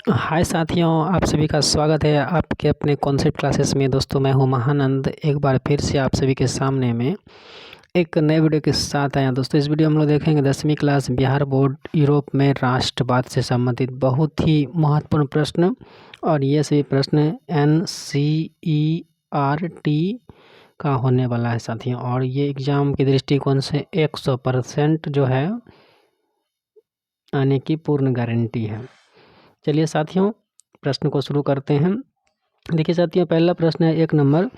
हाय साथियों, आप सभी का स्वागत है आपके अपने कॉन्सेप्ट क्लासेस में। दोस्तों, मैं हूं महानंद, एक बार फिर से आप सभी के सामने में एक नए वीडियो के साथ आया। दोस्तों, इस वीडियो में हम लोग देखेंगे 10वीं क्लास बिहार बोर्ड यूरोप में राष्ट्रवाद से संबंधित बहुत ही महत्वपूर्ण प्रश्न। और ये सभी प्रश्न NCERT का होने वाला है साथियों। और ये एग्ज़ाम के दृष्टिकोण से 100% जो है आने की पूर्ण गारंटी है। चलिए साथियों, प्रश्न को शुरू करते हैं। देखिए साथियों, पहला प्रश्न है 1 नंबर।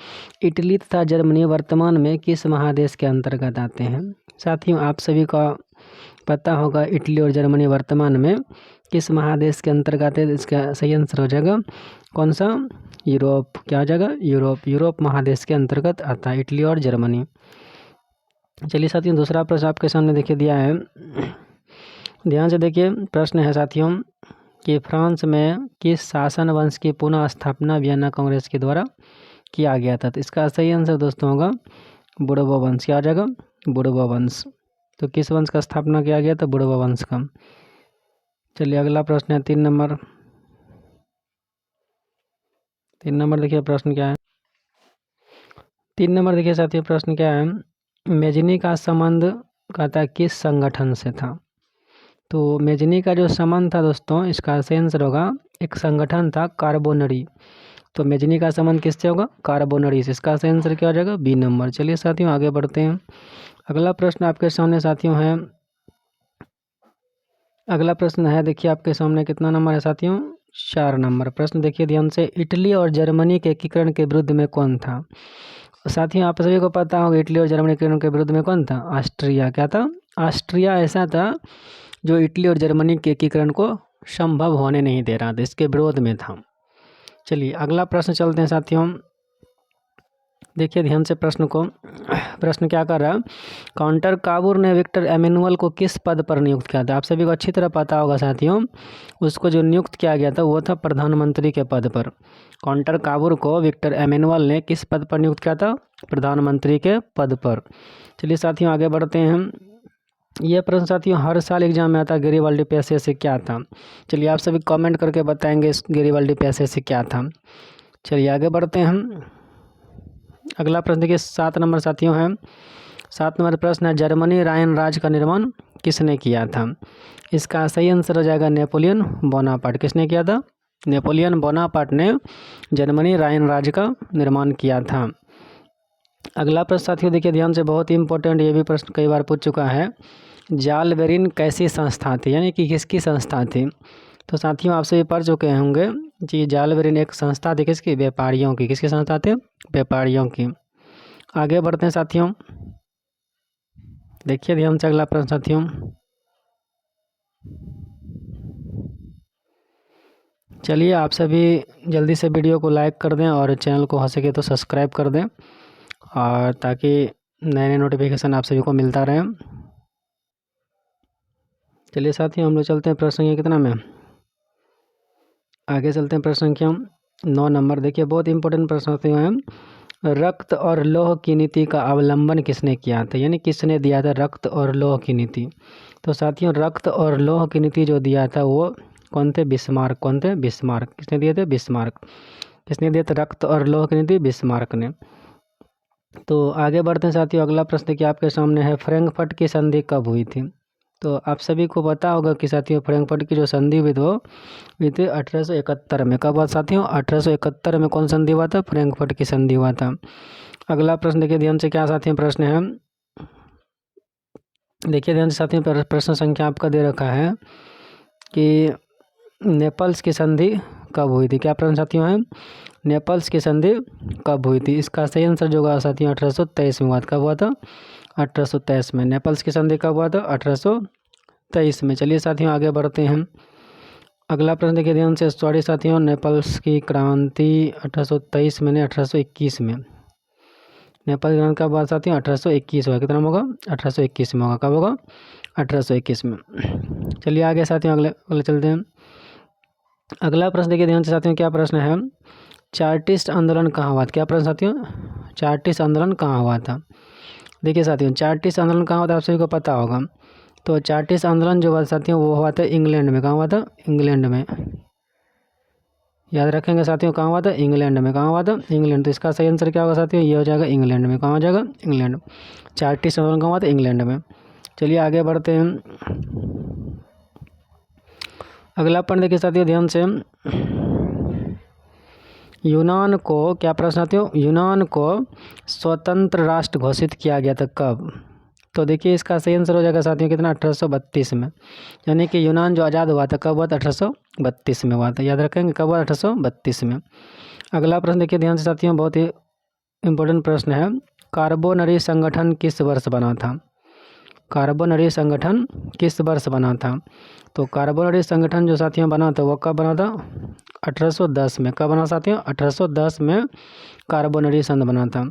इटली तथा जर्मनी वर्तमान में किस महादेश के अंतर्गत आते हैं? साथियों, आप सभी का पता होगा इटली और जर्मनी वर्तमान में किस महादेश के अंतर्गत है। इसका सही आंसर हो जाएगा कौन सा? यूरोप। क्या हो जाएगा? यूरोप महादेश के अंतर्गत आता है इटली और जर्मनी। चलिए साथियों, दूसरा प्रश्न आपके सामने देखिए दिया है, ध्यान से देखिए। प्रश्न है साथियों कि फ्रांस में किस शासन वंश की पुनः स्थापना वियना कांग्रेस के द्वारा किया गया था? तो इसका सही आंसर दोस्तों होगा बुर्बो वंश। क्या आ जाएगा? बुर्बो वंश। तो किस वंश का स्थापना किया गया था? बुर्बो वंश का। चलिए अगला प्रश्न है 3 नंबर। 3 नंबर देखिए प्रश्न क्या है। 3 नंबर देखिए साथियों, प्रश्न क्या है, मेजनी का संबंध कहता है किस संगठन से था? तो मेजनी का जो संबंध था दोस्तों, इसका सही आंसर होगा, एक संगठन था कार्बोनरी। तो मेजनी का संबंध किससे होगा? कार्बोनरी से। इसका सही आंसर क्या हो जाएगा? B number. चलिए साथियों आगे बढ़ते हैं। अगला प्रश्न आपके सामने साथियों है, अगला प्रश्न है देखिए आपके सामने कितना नंबर है साथियों? 4 नंबर। प्रश्न देखिए ध्यान से, इटली और जर्मनी के एकीकरण के विरुद्ध में कौन था? साथियों आप सभी को पता होगा इटली और जर्मनी के एकीकरण के विरुद्ध में कौन था? ऑस्ट्रिया। क्या था? ऑस्ट्रिया ऐसा था जो इटली और जर्मनी के एकीकरण को संभव होने नहीं दे रहा था, इसके विरोध में था। चलिए अगला प्रश्न चलते हैं साथियों, देखिए ध्यान से प्रश्न को। प्रश्न क्या कर रहा है, काउंटर काबूर ने विक्टर एमेनुअल को किस पद पर नियुक्त किया था? आप सभी को अच्छी तरह पता होगा साथियों, उसको जो नियुक्त किया गया था वो था प्रधानमंत्री के पद पर। काउंटर काबूर को विक्टर एमेनुअल ने किस पद पर नियुक्त किया था? प्रधानमंत्री के पद पर। चलिए साथियों आगे बढ़ते हैं। ये प्रश्न साथियों हर साल एग्जाम में आता है, गैरीबाल्डी पैसेज से क्या था? चलिए आप सभी कमेंट करके बताएंगे इस गैरीबाल्डी पैसेज से क्या था। चलिए आगे बढ़ते हैं हम। अगला प्रश्न देखिए 7 नंबर साथियों है। 7 नंबर प्रश्न है, जर्मनी राइन राज्य का निर्माण किसने किया था? इसका सही आंसर हो जाएगा नेपोलियन बोनापार्ट। किसने किया था? नेपोलियन बोनापार्ट ने जर्मनी राइन राज्य का निर्माण किया था। अगला प्रश्न साथियों देखिए ध्यान से, बहुत ही इंपॉर्टेंट, ये भी प्रश्न कई बार पूछ चुका है। जाल बेरिन कैसी संस्था थी, यानी कि किसकी संस्था थी? तो साथियों आप सभी पढ़ चुके होंगे कि जाल बेरिन एक संस्था थी, किसकी? व्यापारियों की। किसकी संस्था थी? व्यापारियों की। आगे बढ़ते हैं साथियों, देखिए ध्यान से अगला प्रश्न साथियों। चलिए आप सभी जल्दी से वीडियो को लाइक कर दें और चैनल को हो सके तो सब्सक्राइब कर दें, और ताकि नए नए नोटिफिकेशन आप सभी को मिलता रहे। चलिए साथियों हम लोग चलते हैं प्रश्न संख्या कितना में, आगे चलते हैं प्रश्न संख्या 9 नंबर। देखिए बहुत इंपॉर्टेंट प्रश्न होते हैं, रक्त और लौह की नीति का अवलंबन किसने किया था, यानी किसने दिया था रक्त और लौह की नीति? तो साथियों रक्त और लौह की नीति जो दिया था वो कौन थे? बिस्मार्क। कौन थे? बिस्मार्क। किसने दिए थे? बिस्मार्क। किसने दिया था रक्त और लौह की नीति? बिस्मार्क ने। तो आगे बढ़ते हैं साथियों, अगला प्रश्न देखिए आपके सामने है, फ्रैंकफर्ट की संधि कब हुई थी? तो आप सभी को पता होगा कि साथियों फ्रैंकफर्ट की जो संधि हुई थी वो हुई थी 1871 में। कब हुआ साथियों? 1871 में कौन संधि हुआ था? फ्रैंकफर्ट की संधि हुआ था। अगला प्रश्न देखिए ध्यान से, क्या साथियों प्रश्न है, देखिए ध्यान से साथियों, प्रश्न संख्या आपका दे रखा है कि नेपल्स की संधि कब हुई थी? क्या प्रश्न साथियों है, नेपल्स की संधि कब हुई थी? इसका सही आंसर जो होगा साथियों 1823 में हुआ था। कब हुआ था? 1823 में। नेपल्स की संधि कब हुआ था? 1823 में। चलिए साथियों आगे बढ़ते हैं। अगला प्रश्न देखिए ध्यान से, सॉरी साथियों, नेपल्स की क्रांति 1823 में नहीं 1821 में। नेपाल क्रांति कब हुआ साथियों? 1821 होगा। कितना में होगा? 1821 में होगा। कब होगा? 1821 में। चलिए आगे साथियों अगले चलते हैं। अगला प्रश्न देखिए ध्यान से साथियों, क्या प्रश्न है, चार्टिस्ट आंदोलन कहाँ हुआ था? क्या प्रश्न साथियों, चार्टिस्ट आंदोलन कहाँ हुआ था? देखिए साथियों चार्टिस्ट आंदोलन कहाँ हुआ था आप सभी को पता होगा। तो चार्टिस्ट आंदोलन जो हुआ साथियों वो हुआ था इंग्लैंड में। कहाँ हुआ था? इंग्लैंड में। याद रखेंगे साथियों, कहाँ हुआ था? इंग्लैंड में। कहाँ हुआ था? इंग्लैंड। तो इसका सही आंसर क्या होगा साथियों? ये हो जाएगा इंग्लैंड में। कहाँ हो जाएगा? इंग्लैंड। चार्टिस्ट सम्मेलन कहाँ हुआ था? इंग्लैंड में। चलिए आगे बढ़ते हैं। अगला पॉइंट देखिए साथियों ध्यान से, यूनान को, क्या प्रश्न साथियों? यूनान को स्वतंत्र राष्ट्र घोषित किया गया था कब? तो देखिए इसका सही आंसर हो जाएगा साथियों कितना? 1832 में। यानी कि यूनान जो आज़ाद हुआ था कब हुआ था? 1832 में हुआ था। याद रखेंगे कब हुआ? 1832 में। अगला प्रश्न देखिए ध्यान से साथियों, बहुत ही इम्पोर्टेंट प्रश्न है। कार्बोनरी संगठन किस वर्ष बना था? कार्बोनरी संगठन किस वर्ष बना था? तो कार्बोनरी संगठन जो साथियों बना था वो कब बना था? 1810 में। कब बना साथियों? 1810 में कार्बोनरी संघ बना था।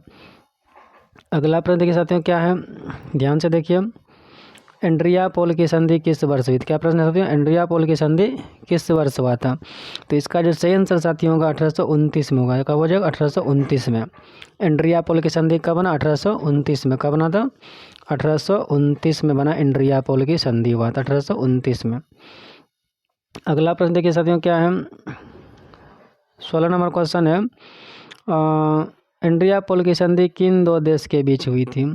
अगला प्रश्न देखिए साथियों क्या है, ध्यान से देखिए। एंड्रियापोल की संधि किस वर्ष हुई थी? क्या प्रश्न है साथियों? एंड्रियापोल की संधि किस वर्ष हुआ था? तो इसका जो सही आंसर साथियों होगा 1829 में होगा। कब हो जाएगा? 1829 में। एंड्रियापोल की संधि कब बना? 1829 में। कब बना था? 1829 में बना एंड्रियापोल की संधि हुआ था 1829 में। अगला प्रश्न देखिए साथियों क्या है, 16 नंबर क्वेश्चन है, एंड्रियापोल की संधि किन दो देश के बीच हुई थी?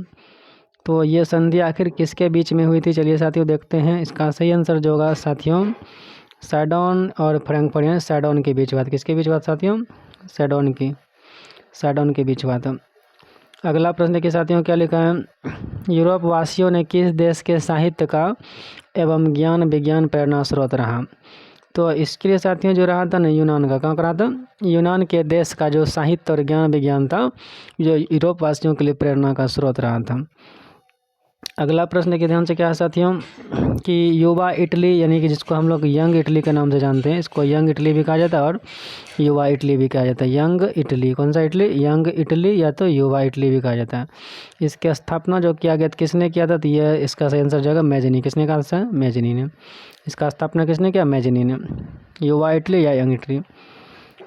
तो ये संधि आखिर किसके बीच में हुई थी? चलिए साथियों देखते हैं। इसका सही आंसर जो होगा साथियों सैडोन और फ्रैंकफर्ट, सैडोन के बीच हुआ था। किसके बीच हुआ साथियों? सैडोन के बीच हुआ था। अगला प्रश्न देखिए साथियों क्या लिखा है, यूरोप वासियों ने किस देश के साहित्य का एवं ज्ञान विज्ञान प्रेरणा स्रोत रहा? तो इसके लिए साथियों जो रहा था ना यूनान का, कहाँ का रहा था? यूनान के देश का जो साहित्य और ज्ञान विज्ञान था जो यूरोप वासियों के लिए प्रेरणा का स्रोत रहा था। अगला प्रश्न के ध्यान से क्या है साथियों कि युवा इटली, यानी कि जिसको हम लोग यंग इटली के नाम से जानते हैं, इसको यंग इटली भी कहा जाता है और युवा इटली भी कहा जाता है। यंग इटली, कौन सा इटली? यंग इटली या तो युवा इटली भी कहा जाता है। इसकी स्थापना जो किया गया किसने किया था? तो ये इसका सही आंसर जाएगा मैजनी। किसने कहा था? मैजनी ने। इसका स्थापना किसने किया? मैजनी ने। युवा इटली या यंग इटली।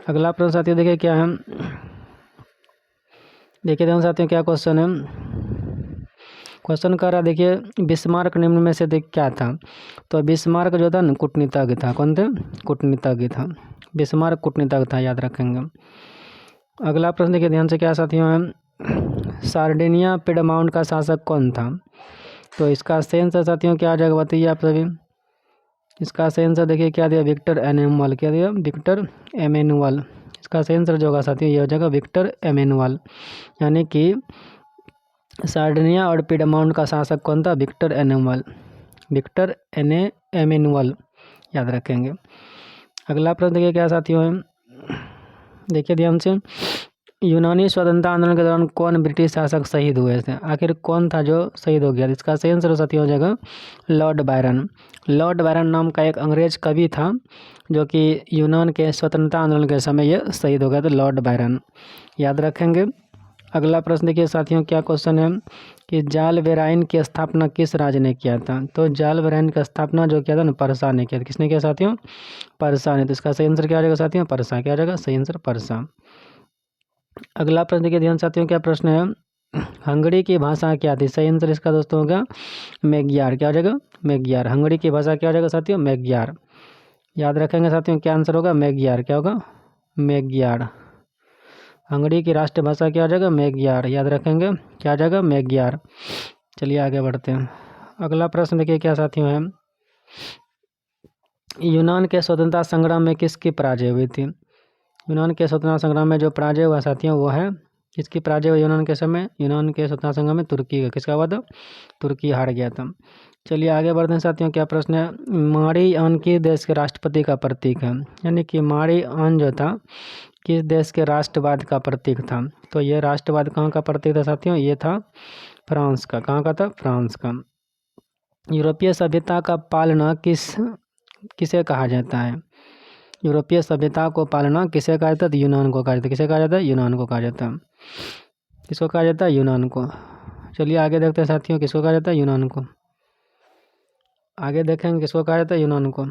अगला प्रश्न साथियों देखिए क्या है, देखिए ध्यान साथियों क्या क्वेश्चन है। क्वेश्चन कर रहा देखिए, बिस्मार्क निम्न में से देख क्या था? तो बिस्मार्क जो था ना कूटनीतिज्ञ था। कौन थे? कूटनीतिज्ञ था। बिस्मार्क कूटनीतिज्ञ था, याद रखेंगे। अगला प्रश्न देखिए ध्यान से क्या साथियों है, सार्डिनिया पिडमाउंट का शासक कौन था? तो इसका सही आंसर साथियों क्या आ जाएगा बताइए आप सभी। इसका सही आंसर देखिए क्या दिया? Victor Emmanuel. क्या दिया? Victor Emmanuel. इसका सही आंसर जो होगा साथियों ये हो जाएगा विक्टर एमेनुअल। यानी कि सार्डिनिया और पिडमाउंट का शासक कौन था? Victor Emmanuel. विक्टर एमेनुअल, याद रखेंगे। अगला प्रश्न देखिए क्या साथियों है, देखिए ध्यान से, यूनानी स्वतंत्रता आंदोलन के दौरान कौन ब्रिटिश शासक शहीद हुए थे? आखिर कौन था जो शहीद हो गया? इसका सही आंसर साथियों हो जाएगा लॉर्ड बायरन। लॉर्ड बायरन नाम का एक अंग्रेज कवि था जो कि यूनान के स्वतंत्रता आंदोलन के समय ये शहीद हो गया था, लॉर्ड बायरन, याद रखेंगे। अगला प्रश्न देखिए साथियों क्या क्वेश्चन है कि जाल वेराइन की स्थापना किस राज्य ने किया था? तो जाल वेराइन की स्थापना जो किया था ना परसा ने किया था। किसने किया साथियों? परसा ने। तो इसका सही आंसर क्या आ जाएगा साथियों? परसा। क्या आ जाएगा सही आंसर? परसा। अगला प्रश्न देखिए ध्यान साथियों क्या प्रश्न है, हंगरी की भाषा क्या थी? सही आंसर इसका दोस्तों होगा मैग्यार। क्या हो जाएगा? मैग्यार। हंगरी की भाषा क्या हो जाएगा साथियों? मैग्यार। याद रखेंगे साथियों क्या आंसर होगा? मैग्यार। क्या होगा? मैग्यार। हंगरी की राष्ट्रभाषा क्या हो जाएगा? मैग्यार। याद रखेंगे क्या आ जाएगा? मैग्यार। चलिए आगे बढ़ते हैं। अगला प्रश्न देखिए क्या साथियों है, यूनान के स्वतंत्रता संग्राम में किसकी पराजय हुई थी? यूनान के स्वतंत्रता संग्राम में जो पराजय हुआ साथियों वो है, किसकी पराजय हुई यूनान के समय? यूनान के स्वतंत्रता संग्राम में तुर्की का। किसका हुआ था? तुर्की हार गया था। चलिए आगे बढ़ते हैं साथियों क्या प्रश्न है, मारी आन किस देश के राष्ट्रपति का प्रतीक है? यानी कि मारी आन जो था किस देश के राष्ट्रवाद का प्रतीक था? तो ये राष्ट्रवाद कहाँ का प्रतीक था साथियों? ये था फ्रांस का। कहाँ का था? फ्रांस का। यूरोपीय सभ्यता का पालना किसे कहा जाता है? यूरोपीय सभ्यता को पालना किसे कहा जाता है? तो यूनान को कहा जाता है। किसे कहा जाता है? यूनान को कहा जाता है। किसको कहा जाता है? यूनान को। चलिए आगे देखते हैं साथियों किसको कहा जाता है? यूनान को। आगे देखेंगे किसको कहा जाता है? यूनान को।